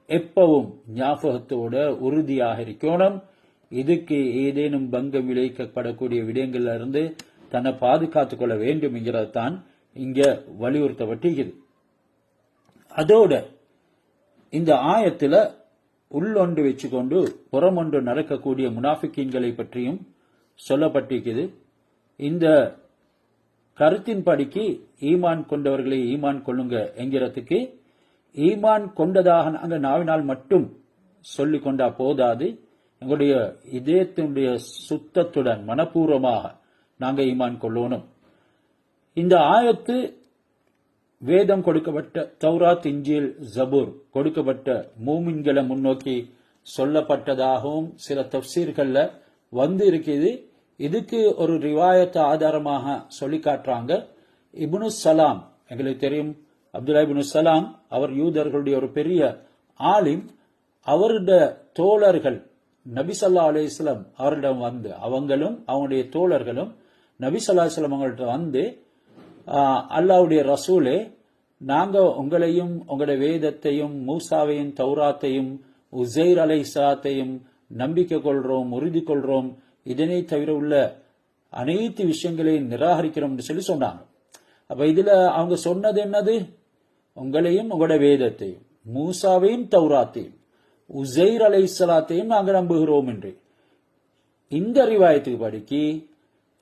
எப்பவும் ஞாபகத்தோட உறுதியாக இருக்கணும். இதுக்கு ஏதேனும் பங்கம் விளைவிக்கப்படக்கூடிய விடயங்கள்ல இருந்து தன்னை பாதுகாத்துக் கொள்ள வேண்டும் என்கிறது தான் இங்க வலியுறுத்தப்பட்டிருக்கிறது. அதோட இந்த ஆயத்துல உள்ளொன்று வச்சுக்கொண்டு புறமொன்று நடக்கக்கூடிய முனாஃபிக்கீன்களை பற்றியும் சொல்லப்பட்டிருக்கிறது. இந்த கருத்தின்படிக்கு ஈமான் கொண்டவர்களை ஈமான் கொள்ளுங்க என்கிறதுக்கு ஈமான் கொண்டதாக நாங்கள் நாவினால் மட்டும் சொல்லிக் கொண்டா போதாது, எங்களுடைய இதயத்தினுடைய சுத்தத்துடன் மனப்பூர்வமாக நாங்க ஈமான் கொள்ளணும். இந்த ஆயத்து வேதம் கொடுக்கப்பட்ட தௌராத், இன்ஜீல், ஜபூர் கொடுக்கப்பட்ட மூமின்களை முன்னோக்கி சொல்லப்பட்டதாகவும் சில தஃப்சீர்கள்ல வந்து இருக்குது. இதுக்கு ஒரு ரிவாயத்தை ஆதாரமாக சொல்லி காட்டுறாங்க. இப்னு சலாம், எங்களுக்கு தெரியும் அப்துல்லா இப்னு சலாம், அவர் யூதர்களுடைய ஒரு பெரிய ஆலிம். அவருடைய தோழர்கள் நபி ஸல்லல்லாஹு அலைஹி வஸல்லம் அவரிடம் வந்து, அவங்களும் அவங்களுடைய தோழர்களும் நபி ஸல்லல்லாஹு அலைஹி வஸல்லம் அவங்கள்ட்ட வந்து, அல்லாஹ்வுடைய ரசூலே, நாங்க உங்களையும் உங்களுடைய வேதத்தையும் மூசாவையும் தௌராத்தையும் உஸைர் அலைஹிஸ்ஸலாத்தையும் நம்பிக்கை கொள்றோம், உறுதி கொள்றோம், இதனை தவிர உள்ள அனைத்து விஷயங்களையும் நிராகரிக்கிறோம் என்று சொல்லி சொன்னாங்க. அப்ப இதுல அவங்க சொன்னது என்னது? உங்களையும் உங்களுடைய வேதத்தையும் மூசாவையும் தௌராத்தையும் உஸைர் அலைஹிஸ்ஸலாத்தையும் நாங்கள் நம்புகிறோம் என்று. இந்த ரிவாயத்துக்கு படிக்கி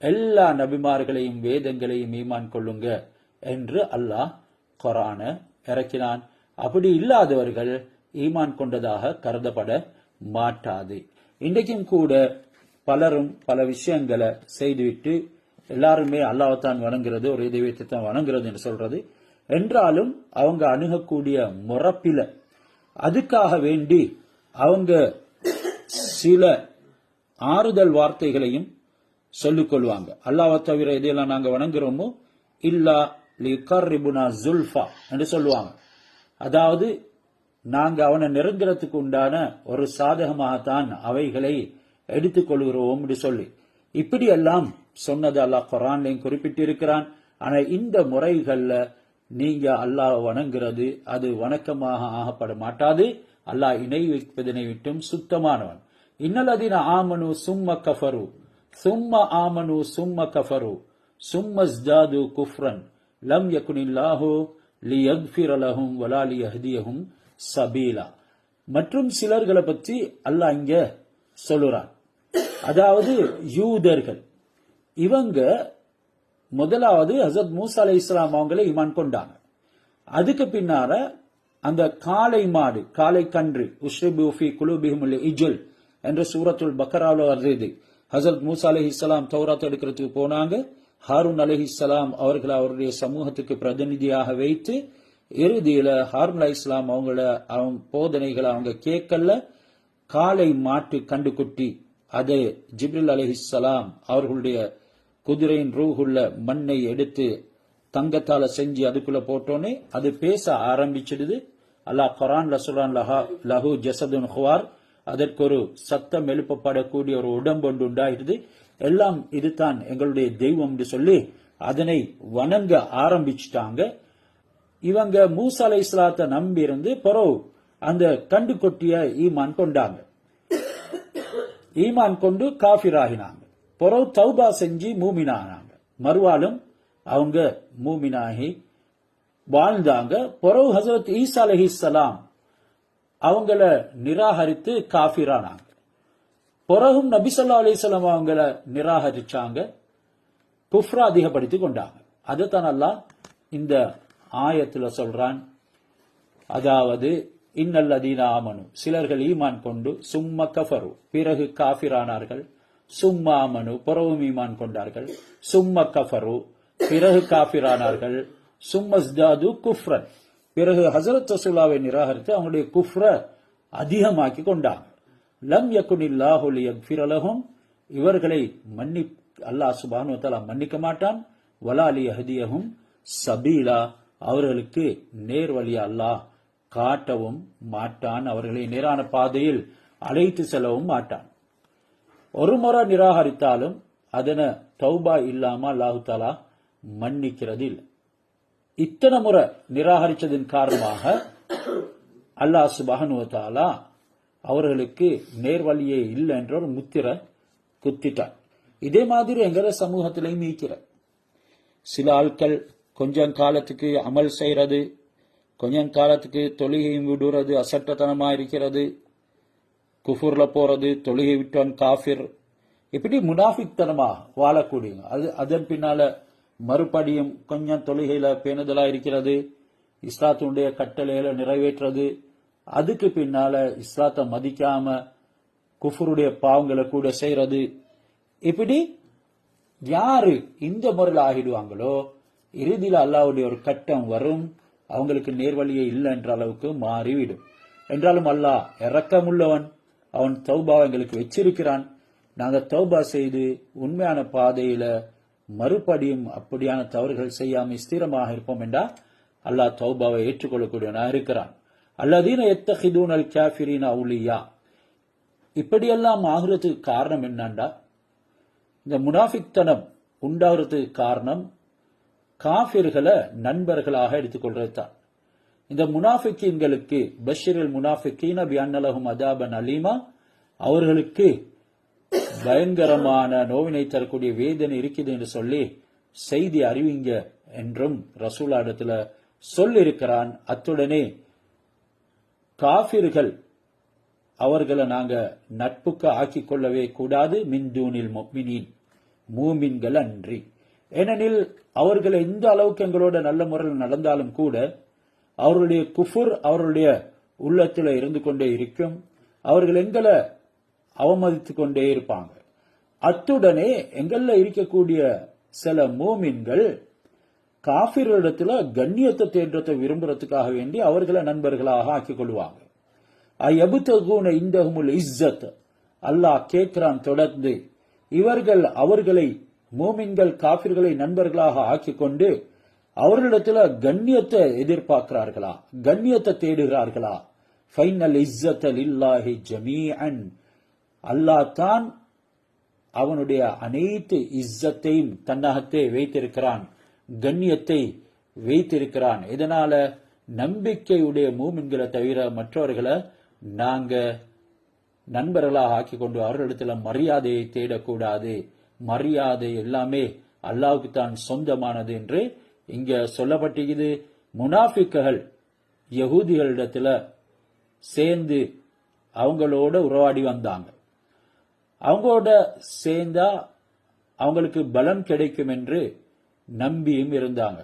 எல்லா நபிமார்களையும் வேதங்களையும் ஈமான் கொள்ளுங்க என்று அல்லாஹ் குர்ஆன இறக்கினான். அப்படி இல்லாதவர்கள் ஈமான் கொண்டதாக கருதப்பட மாட்டாது. இன்றைக்கும் கூட பலரும் பல விஷயங்களை செய்துவிட்டு எல்லாருமே அல்லாஹ்தான் வணங்குறது, ஒரு தெய்வத்தை தான் வணங்குறது என்று சொல்றது. என்றாலும் அவங்க அணுகக்கூடிய முறப்பில அதுக்காக வேண்டி அவங்க சில ஆறுதல் வார்த்தைகளையும் சொல்லிக் கொள்வாங்க. அல்லாஹ்வை தவிர எதையெல்லாம் நாங்க வணங்குறோமோ இல்லா லிகர்ரிபுனா ஜுல்ஃபா என்று சொல்லுவாங்க. அதாவது நாங்க அவனை நெருங்கிறதுக்கு உண்டான ஒரு சாதகமாகத்தான் அவைகளை எடுத்துக்கொள்கிறோம் என்று சொல்லி இப்படி எல்லாம் சொன்னது அல்லாஹ் குர்ஆன்லையும் குறிப்பிட்டிருக்கிறான். ஆனா இந்த முறைகள்ல நீங்க அல்லாஹ் வணங்குறது அது வணக்கமாக ஆகப்பட மாட்டாது. அல்லாஹ் இணை வைப்பதனை விட்டும் சுத்தமானவன். இன்னல்லதீன ஆமனு சும்ம கஃபரு சும்ம ஆமனு சும்ம கஃபரு சும்ம இஸ்தாது குஃப்ரன் லம் யகுனில்லாஹு லியக்ஃபிர லஹும் வலா லியஹ்தியஹும் சபீலா. மற்றும் சிலர்களை பற்றி அல்லாஹ் இங்க சொல்லுறான். அதாவது யூதர்கள், இவங்க முதலாவது ஹஸரத் மூசா அலைஹிஸ்ஸலாம் அவங்களை ஈமான் கொண்டாங்க. அதுக்கு பின்னால அந்த காளை மாடு, காளை கன்று, உஷ்ரிபு ஃபீ குலூபிஹிமுல் இஜ்ல் என்ற சூரத்துல் பக்கரால வருது. ஹஸரத் மூசா அலைஹிஸ்ஸலாம் தௌராத் எடுக்கிறதுக்கு போனாங்க. ஹாரூன் அலைஹிஸ்ஸலாம் அவர்களை அவருடைய சமூகத்துக்கு பிரதிநிதியாக வைத்து இறுதியில ஹாரூன் அலைஹிஸ்ஸலாம் அவங்க போதனைகளை அவங்க கேட்கல. காளை மாட்டு கண்டுகுட்டி அது ஜிப்ரில் அலைஹிஸ்ஸலாம் அவர்களுடைய குதிரையின் ரூஹுள்ள மண்ணை எடுத்து தங்கத்தால செஞ்சு அதுக்குள்ள போட்டோன்னே அது பேச ஆரம்பிச்சிடுது. அல்லாஹ் குர்ஆன்ல சொல்றான், லஹு ஜஸதுன் ஹுவார், அதற்கு ஒரு சத்தம் எழுப்பப்படக்கூடிய ஒரு உடம்பு ஒன்று உண்டாயிடுது. எல்லாம் இதுதான் எங்களுடைய தெய்வம் என்று சொல்லி அதனை வணங்க ஆரம்பிச்சுட்டாங்க. இவங்க மூசா அலைஹிஸ்ஸலாத்தை நம்பி இருந்து பிறகு அந்த கண்டு கொட்டிய ஈமான் கொண்டாங்க. ஈமான் கொண்டு காஃபிர் ஆகினாங்க. பிறகு தௌபா செஞ்சு மூமினானாங்க. மறுவாலும் அவங்க மூமினாகி வாழ்ந்தாங்க. பிறகு ஹஸரத் ஈசா அலைஹிஸ்ஸலாம் அவங்கள நிராகரித்து காஃபிரானாங்க. பிறகும் நபி ஸல்லல்லாஹு அலைஹி வஸல்லம் அவங்கள நிராகரிச்சாங்க, குஃப்ர அதிகப்படுத்தி கொண்டாங்க. அதுதான் அல்லாஹ் இந்த ஆயத்துல சொல்றான். அதாவது இன்னல்லதீன ஆமனு, சிலர்கள் ஈமான் கொண்டு, சும்ம கஃபரு, பிறகு காஃபிரானார்கள், சும்மா ஆமனு, பிறகும் ஈமான் கொண்டார்கள், சும்ம கஃபரு, பிறகு காஃபிரானார்கள், சும்மஸ்தாது குஃப்ரன், பிறகு ஹஸரத் ரசூலுல்லாஹ்வை நிராகரித்து அவங்களுடைய குஃப்ர அதிகமாக்கி கொண்டாங்க. லம் யகுனில்லாஹு லியக்ஃபிர லஹும், இவர்களை அல்லாஹ் சுப்ஹானஹு வ தஆலா மன்னிக்க மாட்டான். வலா லியஹ்தியஹும் சபீலா, அவர்களுக்கு நேர்வழி அல்லாஹ் காட்டவும் மாட்டான், அவர்களை நேரான பாதையில் அழைத்து செல்லவும் மாட்டான். ஒரு முறை நிராகரித்தாலும் அதனை தௌபா இல்லாம அல்லாஹு தாலா மன்னிக்கிறது இல்லை. இத்தனை முறை நிராகரிச்சதன் காரணமாக அல்லாஹ் சுப்ஹானஹு வ தஆலா அவர்களுக்கு நேர்வழியே இல்லை என்ற ஒரு முத்திரை குத்திட்டான். இதே மாதிரி எங்கட சமூகத்திலையும் இருக்கிற சில ஆட்கள் கொஞ்சம் காலத்துக்கு அமல் செய்யறது, கொஞ்சம் காலத்துக்கு தொழுகையும் விடுறது அசட்டத்தனமா இருக்கிறது, குஃபுர்ல போறது, தொழுகை விட்டவன் காஃபிர், இப்படி முனாஃபிக்தனமா வாழக்கூடிய, அதன் பின்னால மறுபடியும் கொஞ்சம் தொழுகையில பேணுதலா இருக்கிறது, இஸ்லாத்தினுடைய கட்டளைகளை நிறைவேற்றுறது, அதுக்கு பின்னால இஸ்லாத்தை மதிக்காம குஃபுருடைய பாவங்களை கூட செய்யறது. இப்படி யாரு இந்த முறையில் ஆகிடுவாங்களோ இறுதியில் அல்லாஹ்வுடைய ஒரு கட்டம் வரும், அவங்களுக்கு நேர்வழியே இல்லை என்ற அளவுக்கு மாறிவிடும். என்றாலும் அல்லாஹ் இரக்கமுள்ளவன், அவன் தௌபா எங்களுக்கு வச்சிருக்கிறான். நாங்க தௌபா செய்து உண்மையான பாதையில மறுபடியும் அப்படியான தவறுகள் செய்யாம ஸ்திரமாக இருப்போம் என்றா அல்லாஹ் தௌபாவை ஏற்றுக்கொள்ளக்கூடியவனாக இருக்கிறான். அல்லதீன யத்தஹிதூனல் காஃபிரீன அவுலியா, இப்படியெல்லாம் ஆகுறதுக்கு காரணம் என்னண்டா, இந்த முனாஃபிக்தனம் உண்டாகிறதுக்கு காரணம் காஃபிர்களை நண்பர்களாக எடுத்துக்கொள்றது தான். இந்த முனாஃபிக்கீன்களுக்கு பஷிரில் முனாஃபிக்கீன பிஅன்னலஹும் அதாபன் அலீமா, அவர்களுக்கு பயங்கரமான நோவினை தரக்கூடிய வேதனை இருக்குது என்று சொல்லி செய்தி அறிவிங்க என்றும் ரசூலா இடத்துல சொல்லிருக்கிறான். அத்துடனே காஃபிர்கள் அவர்களை நாங்க நட்புக்கு ஆக்கிக் கொள்ளவே கூடாது, மின்தூனில் முஃமினீன், மூமின்கள் அன்றி. ஏனெனில் அவர்களை எந்த அளவுக்கு எங்களோட நல்ல முறையில் நடந்தாலும் கூட அவர்களுடைய குஃபுர் அவர்களுடைய உள்ளத்தில் இருந்து கொண்டே இருக்கும், அவர்கள் எங்களை அவமதித்துக் கொண்டே இருப்பாங்க. அத்துடனே எங்கள்ல இருக்கக்கூடிய சில மூமின்கள் காஃபிர்களிடத்துல கண்ணியத்தை தேற்றத்தை விரும்புறதுக்காக வேண்டி அவர்களை நண்பர்களாக ஆக்கிக் கொள்வாங்க. அயபுதகுன இந்தஹுமுல் இஸ்ஸத், அல்லாஹ் கேட்கிறான் தொடர்ந்து, இவர்கள் அவர்களை மூமின்கள் காஃபிர்களை நண்பர்களாக ஆக்கிக் கொண்டு அவர்களிடத்துல கண்ணியத்தை எதிர்பார்க்கிறார்களா, கண்ணியத்தை தேடுகிறார்களா? ஃபைனல் இஸ்ஸத லில்லாஹி ஜமீஅன், அல்லாஹ் தான் அவனுடைய அனைத்து இஸ்ஸத்தையும் தன்னகத்தே வைத்திருக்கிறான், கண்ணியத்தை வைத்திருக்கிறான். இதனால நம்பிக்கையுடைய மூமின்களை தவிர மற்றவர்களை நாங்க நண்பர்களாக ஆக்கி கொண்டு அவர்களிடத்துல மரியாதையை தேடக்கூடாது. மரியாதை எல்லாமே அல்லாஹ்வுக்கு தான் சொந்தமானது என்று இங்க சொல்லப்பட்டிருக்குது. முனாஃபிக்குகள் யகூதிகளிடத்துல சேர்ந்து அவங்களோட உறவாடி வந்தாங்க. அவங்களோட சேர்ந்தா அவங்களுக்கு பலம் கிடைக்கும் என்று நம்பியும் இருந்தாங்க.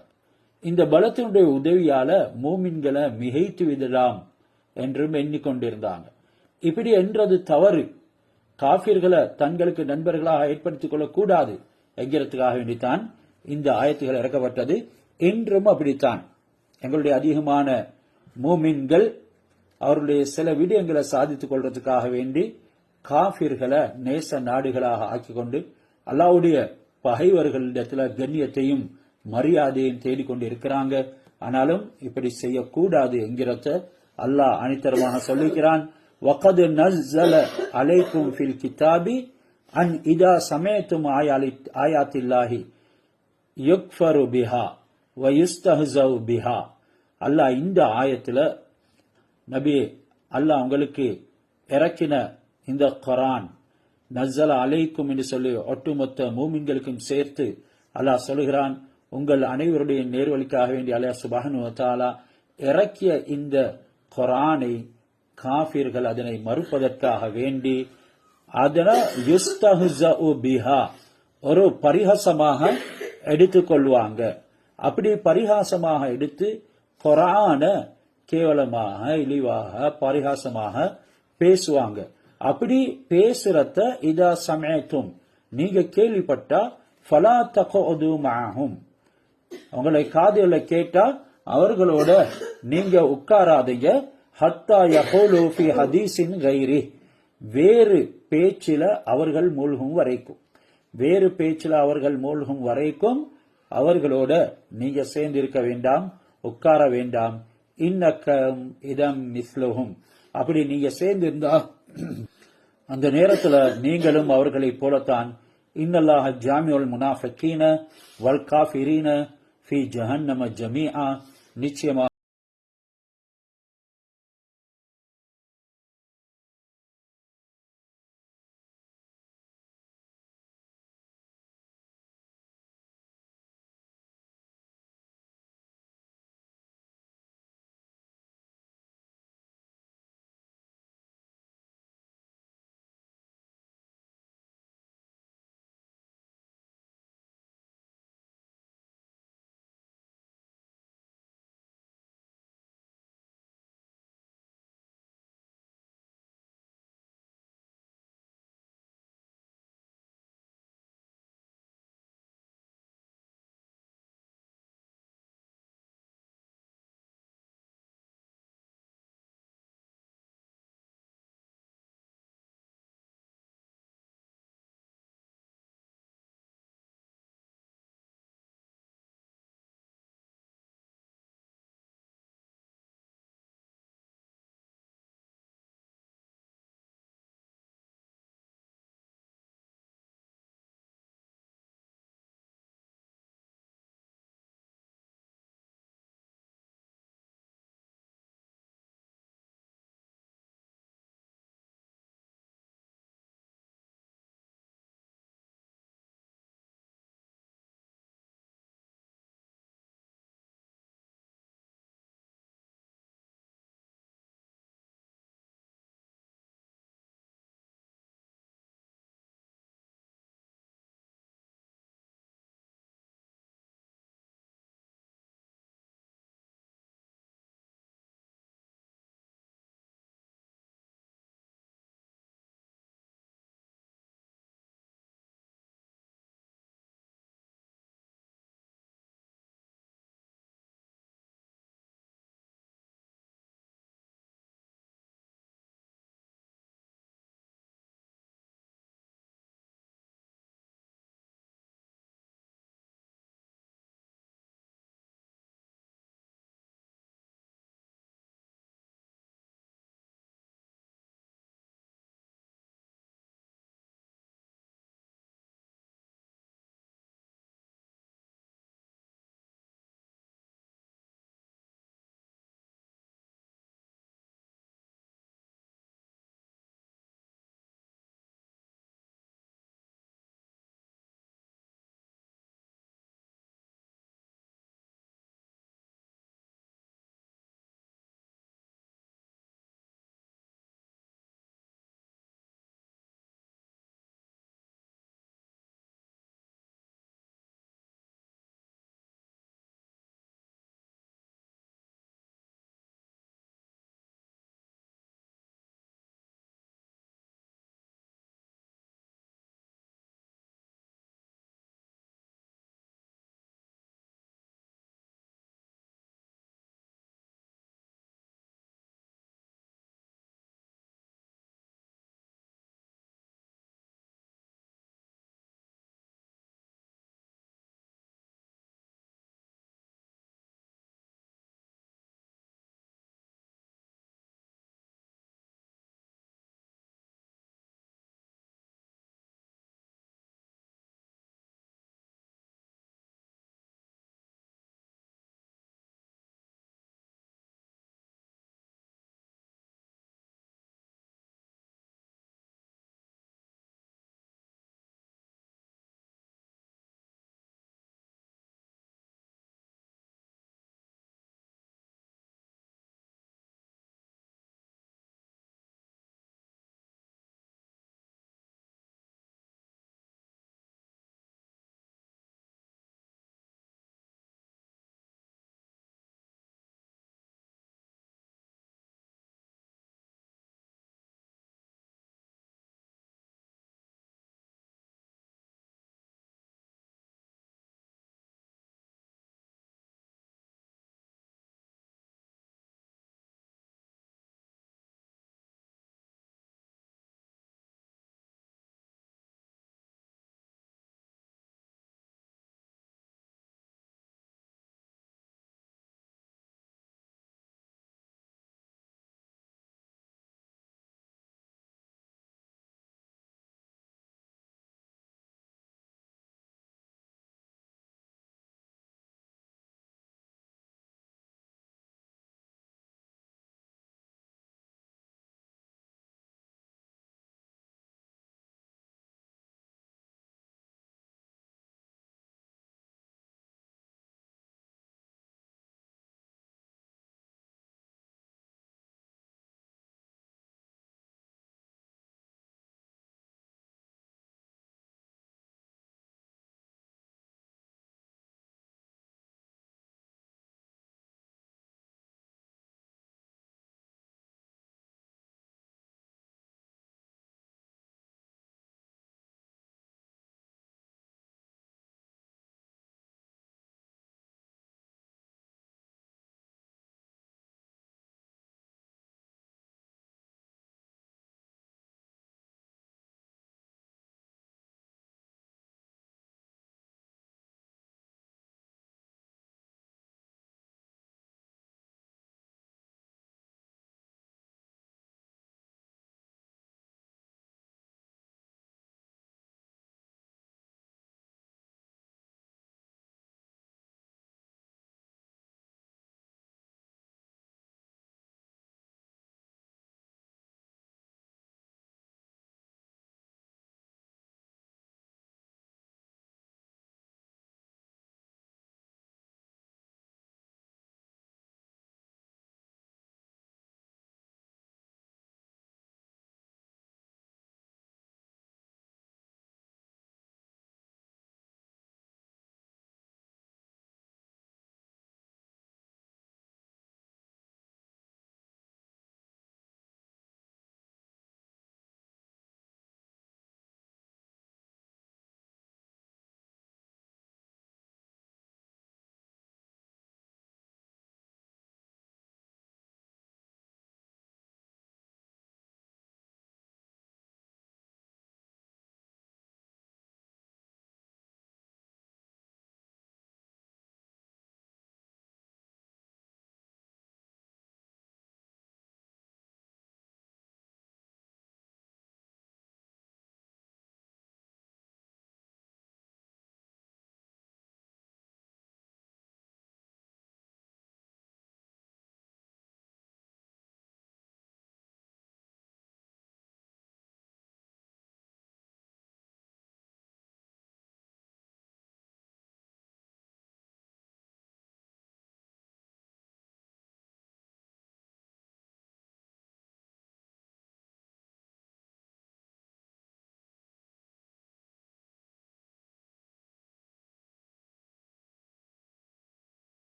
இந்த பலத்தினுடைய உதவியால மூமின்களை மிகைத்து விடலாம் என்றும் எண்ணிக்கொண்டிருந்தாங்க. இப்படி என்றது தவறு. காஃபிர்களை தங்களுக்கு நண்பர்களாக ஏற்படுத்திக் கொள்ளக்கூடாது என்கிறதுக்காக வேண்டித்தான் இந்த ஆயத்துகள் இறக்கப்பட்டது. இன்றும் அப்படித்தான் எங்களுடைய அதிகமான மூமின்கள் அவருடைய சில விடயங்களை சாதித்துக் கொள்றதுக்காக வேண்டி காஃபிர்களை நேச நாடுகளாக ஆக்கிக் கொண்டு அல்லாஹ்வுடைய பகைவர்களிடத்துல கண்ணியத்தையும் மரியாதையும் தேடிக்கொண்டு இருக்கிறாங்க. ஆனாலும் இப்படி செய்யக்கூடாது என்கிறத அல்லாஹ் அனைத்தரமான சொல்லிக்கிறான். وَقَدْ نَزَّلَ عَلَيْكُمْ فِي الْكِتَابِ أَنْ إِذَا سَمِعْتُمْ آيَاتِ اللَّهِ يُكْفَرُ بِهَا وَيُسْتَهْزَأُ بِهَا, அல்லாஹ் இந்த ஆயத்துல நபியே, அல்லாஹ் உங்களுக்கு இறக்கின இந்த குர்ஆன் நஸ்ஸல அலைக்கும் என்று சொல்லி ஒட்டுமொத்த மூமின்களுக்கும் சேர்த்து அல்லாஹ் சொல்கிறான், உங்கள் அனைவருடைய நேர்வழிக்காக வேண்டி அல்லாஹ் சுப்ஹானஹு வ தஆலா இறக்கிய இந்த குர்ஆனை காஃபிர்கள் அதனை மறுப்பதற்காக வேண்டி அதன யுஸ்தஹ்ஸஉ பிஹா ஒரு பரிகாசமாக எடுத்துக்கொள்வாங்க. அப்படி பரிகாசமாக எடுத்து குர்ஆன கேவலமாக இழிவாக பரிகாசமாக பேசுவாங்க. அப்படி பேசுறத இதா சமயத்தும் நீங்க கேள்விப்பட்டா ஃபலா தக்உது மஅஹும் உங்களை காதுல கேட்டா அவர்களோட நீங்க உட்காராதீங்க. ஹத்தா யகூலு ஃபி ஹதீஸின் கைரி வேறு பேச்சில அவர்கள் மூழ்கும் வரைக்கும், வேறு பேச்சில அவர்கள் மூழ்கும் வரைக்கும் அவர்களோட நீங்க சேர்ந்திருக்க வேண்டாம், உட்கார வேண்டாம். இன்னக்கம் இதம் மிஸ்லுஹும் அப்படி நீங்க சேர்ந்திருந்தா அந்த நேரத்துல நீங்களும் அவர்களை போலத்தான். இன்னல்லாஹ ஜாமிஉல் முனாஃபிகீன வல் காஃபிரீன ஃபீ ஜஹன்னம ஜமீஆ நிச்சயமா